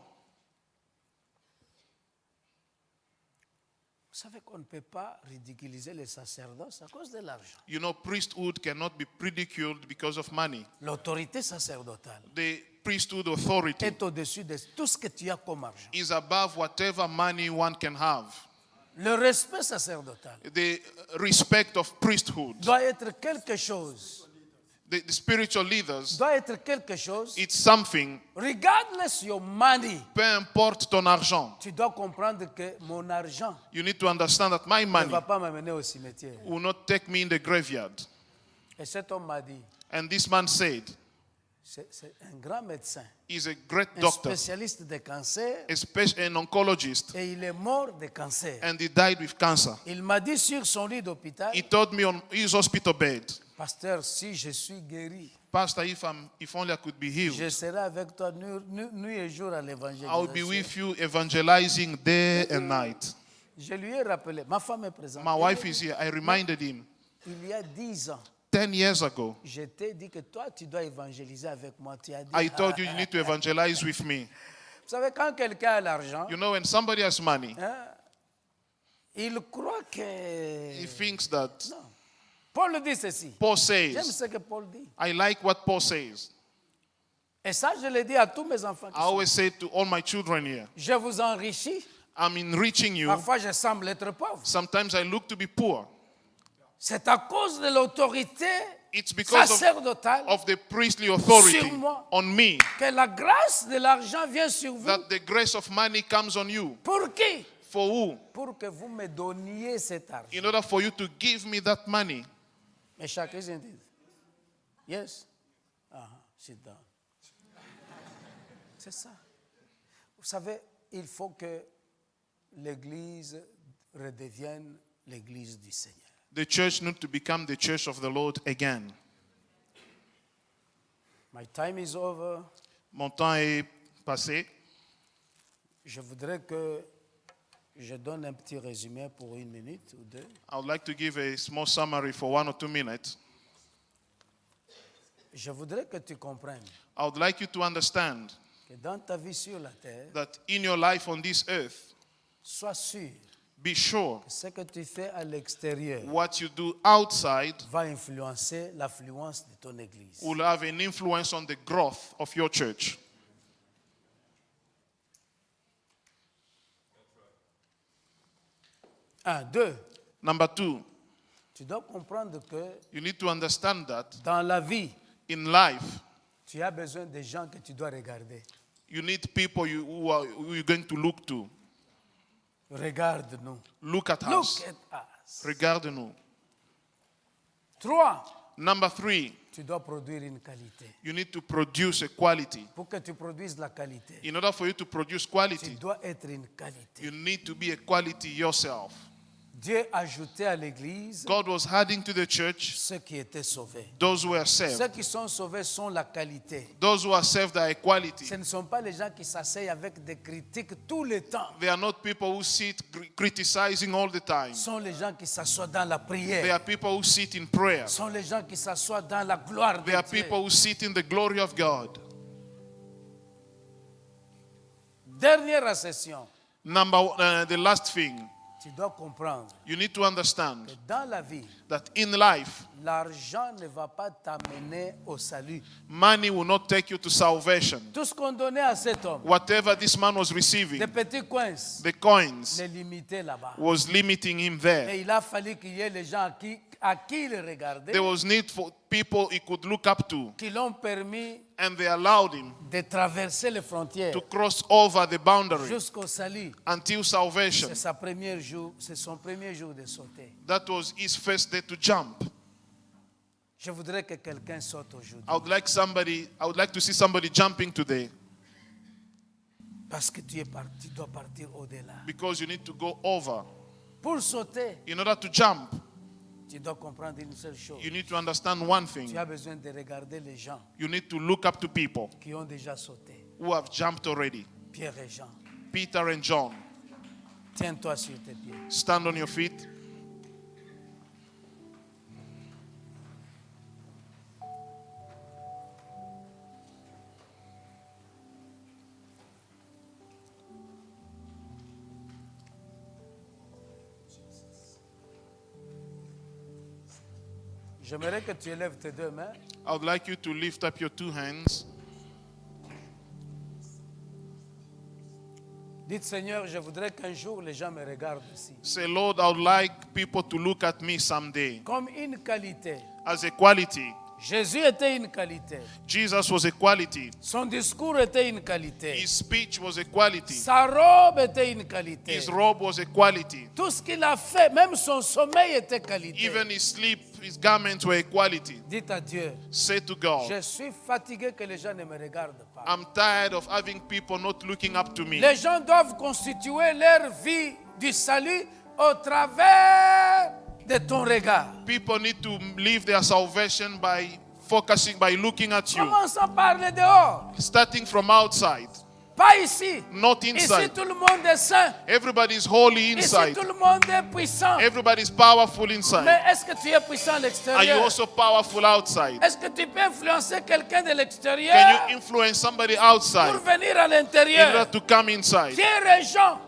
Vous savez qu'on ne peut pas ridiculiser les sacerdoces à cause de l'argent. You know, priesthood cannot be ridiculed because of money. L'autorité sacerdotale The priesthood authority est au-dessus de tout ce que tu as comme argent. is above whatever money one can have. Le respect sacerdotal The respect of priesthood, doit être quelque chose. the spiritual leaders, Doit être quelque chose. it's something, Regardless your money, peu importe ton argent. tu dois comprendre que mon argent You need to understand that my ne money va pas m'amener au cimetière. will not take me in the graveyard. Et cet homme m'a dit, And this man said, c'est un grand médecin, he's a great un doctor, spécialiste de cancer, an oncologist, et il est mort de cancer. and he died with cancer. Il m'a dit sur son lit d'hôpital, He told me on his hospital bed, pasteur, si je suis guéri, Pastor, if only I could be je healed, serai avec toi nuit et jour à I will be l'évangélisation. with you evangelizing day and night. Je lui ai rappelé, ma femme est présente. My wife is here. I reminded him Il y a 10 ans, 10 years ago. je t'ai dit que toi, tu dois évangéliser avec moi. Tu as dit, I told you you need to evangelize with me. Vous savez, quand quelqu'un a l'argent, You know, when somebody has money, il croit que... he thinks that. Non. Paul dit ceci. Paul J'aime says, ce que Paul dit. I like what Paul says. Et ça, je le dis à tous mes enfants. I always say to all my children here, Je vous enrichis. I'm enriching you. Parfois, je semble être pauvre. Sometimes I look to be poor. C'est à cause de l'autorité It's because sacerdotale of the priestly authority Sur moi. on me que la grâce de l'argent vient sur vous. that the grace of money comes on you. Pour qui? For who? Pour que vous me donniez cet argent. In order for you to give me that money. Mais chacun se dit, yes, sit down. C'est ça. Vous savez, il faut que l'Église redevienne l'Église du Seigneur. The church needs to become the church of the Lord again. My time is over. Mon temps est passé. Je voudrais que je donne un petit résumé pour 1 minute ou 2. I would like to give a small summary for 1 or 2 minutes. Je voudrais que tu comprennes I would like you to understand que dans ta vie sur la terre, that in your life on this earth, sois sûr be sure que ce que tu fais à l'extérieur what you do outside va influencer l'affluence de ton Église. will have an influence on the growth of your church. Deux, Number 2, tu dois comprendre que you need to understand that dans la vie, in life, tu as besoin de gens que tu dois regarder. you need people who you're going to look to. Regarde-nous. Look at Look us. at us. Regarde-nous. 3, Number 3, tu dois produire une qualité. you need to produce a quality. Pour que tu produises la qualité, In order for you to produce tu quality, dois être une qualité. you need to be a quality yourself. Dieu ajoutait à l'église God was adding to the church ceux qui étaient sauvés. those who were Ceux saved. qui sont sauvés sont la qualité. Those who are saved are equality. Ce ne sont pas les gens qui s'asseyent avec des critiques tout le temps. They are not people who sit criticizing all the time. Ce sont les gens qui s'assoient dans la They prière. are people who sit in prayer. Ce sont les gens qui s'assoient dans la gloire de They are Dieu. people who sit in the glory of God. Dernière accession. The last thing, Tu dois comprendre you need to understand que dans la vie, that in life, l'argent ne va pas t'amener au salut. money will not take you to salvation. Tout ce qu'on donnait à cet homme, Whatever this man was receiving, des petits coins, the coins, les limiter là-bas. was limiting him there. Et il a fallu qu'il y ait les gens à qui il regardait, There was need for people he could look up to, qui l'ont permis and they allowed him de traverser les frontières to cross over the boundary jusqu'au salut. until salvation. C'est son premier jour de sauter. That was his first day to jump. Je voudrais que quelqu'un saute aujourd'hui. I would like to see somebody jumping today, Parce que tu dois partir au-delà. because you need to go over. Pour sauter, In order to jump, tu dois comprendre une seule chose. you need to understand one Tu thing. as besoin de regarder les gens You need to look up to people qui ont déjà sauté. who have jumped already. Pierre et Jean. Peter and John. Tiens-toi sur tes pieds. Stand on your feet. J'aimerais que tu élèves tes deux mains. I would like you to lift up your two hands. Dites, Seigneur, je voudrais qu'un jour les gens me regardent ici. Say, Lord, I would like people to look at me someday Comme une qualité. as a quality. Jésus était une qualité. Jesus was a quality. Son discours était une qualité. His speech was a quality. Sa robe était une qualité. His robe was a quality. Tout ce qu'il a fait, même son sommeil était qualité. Even his sleep, his garments were a quality. Dites à Dieu, Say to God, je suis fatigué que les gens ne me regardent pas. I'm tired of having people not looking up to me. Les gens doivent constituer leur vie du salut au travers de ton regard. People need to live their salvation by focusing, by looking at you. Commençons par le dehors, Starting from outside, pas ici. not Ici, inside. tout le monde est saint. Everybody's holy Ici, inside. tout le monde est puissant. Everybody's powerful inside. Mais est-ce que tu es puissant à Are you l'extérieur? also powerful outside? Est-ce que tu peux influencer quelqu'un de Can l'extérieur you influence somebody pour outside venir à in order l'intérieur? to come inside? Pierre et Jean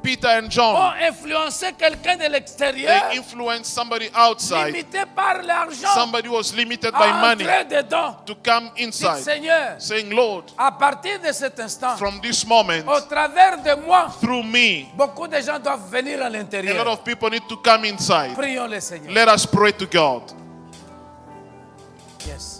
Peter and John, ont influencé quelqu'un de l'extérieur, they influenced somebody outside. limité par l'argent, Somebody was limited by à money entrer dedans. to come Dites, inside, Seigneur, saying, Lord, à partir de cet instant, from this moment, au travers de moi, through me, beaucoup de gens doivent venir à a lot l'intérieur. of people need to come inside. Prions le Seigneur. Let us pray to God. Yes.